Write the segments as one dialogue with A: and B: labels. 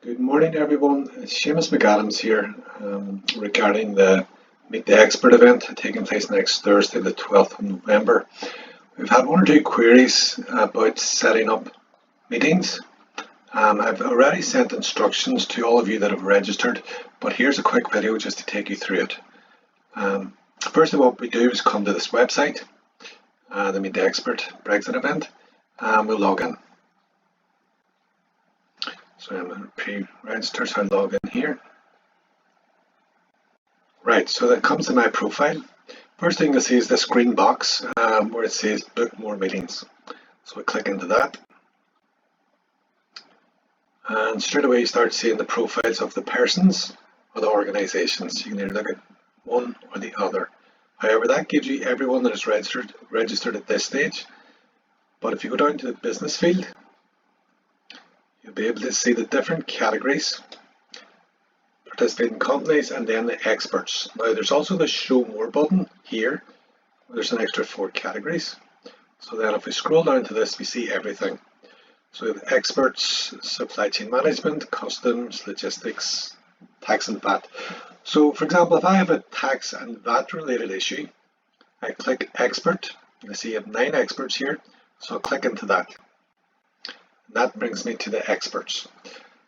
A: Good morning, everyone. It's Seamus McAdams here regarding the Meet the Expert event taking place next Thursday, the 12th of November. We've had one or two queries about setting up meetings. I've already sent instructions to all of you that have registered, but here's a quick video just to take you through it. First of all, what we do is come to this website, the Meet the Expert Brexit event, and we'll log in. So I'm going to pre-register, so I log in here. Right, so that comes to my profile. First thing you'll see is this green box where it says book more meetings. So we click into that. And straight away you start seeing the profiles of the persons or the organisations. You can either look at one or the other. However, that gives you everyone that is registered at this stage. But if you go down to the business field, you'll be able to see the different categories, participating companies, and then the experts. Now there's also the show more button here, where there's an extra 4 categories. So then if we scroll down to this, we see everything. So we have experts, supply chain management, customs, logistics, tax and VAT. So for example, if I have a tax and VAT related issue, I click expert, and I see I have 9 experts here, so I'll click into that. That brings me to the experts.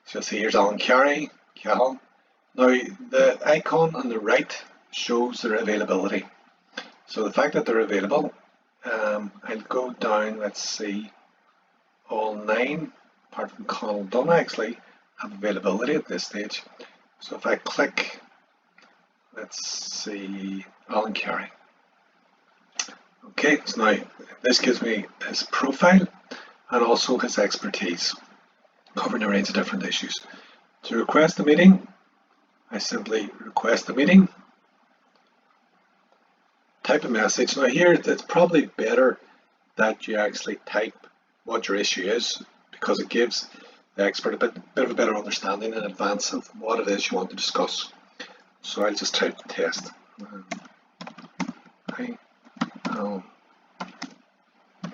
A: So you'll see here's Alan Carey, Cal. Now the icon on the right shows their availability. So the fact that they're available, I'll go down, let's see, all 9, apart from Conal Dunn actually, have availability at this stage. So if I click, let's see, Alan Carey. Okay, so now this gives me his profile and also his expertise, covering a range of different issues. To request a meeting, I simply request a meeting, type a message. Now here, it's probably better that you actually type what your issue is, because it gives the expert a bit of a better understanding in advance of what it is you want to discuss. So I'll just type test.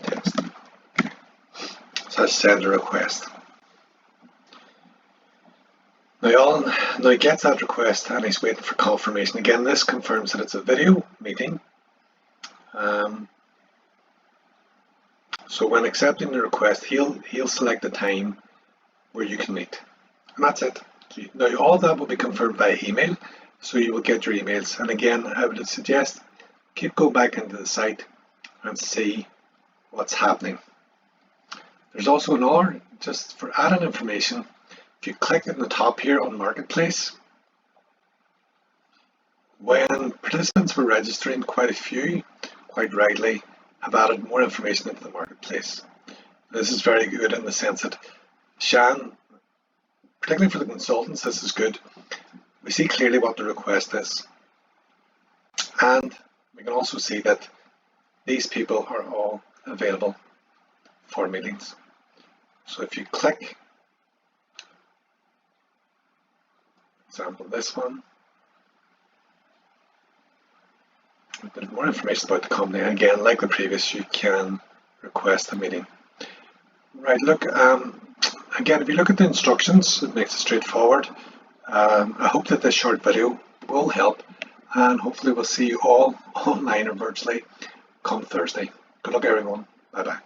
A: Test. So I send a request. Now he gets that request and he's waiting for confirmation. Again, this confirms that it's a video meeting. So when accepting the request, he'll select the time where you can meet, and that's it. Now all of that will be confirmed by email, so you will get your emails. And again, I would suggest keep going back into the site and see what's happening. There's also another, just for added information, if you click in the top here on Marketplace, when participants were registering, quite a few, quite rightly, have added more information into the Marketplace. This is very good in the sense that Shan, particularly for the consultants, this is good. We see clearly what the request is. And we can also see that these people are all available for meetings. So if you click, for example, this one, a bit more information about the company. And again, like the previous, you can request a meeting. Right, look, again, if you look at the instructions, it makes it straightforward. I hope that this short video will help, and hopefully we'll see you all online or virtually come Thursday. Good luck, everyone. Bye-bye.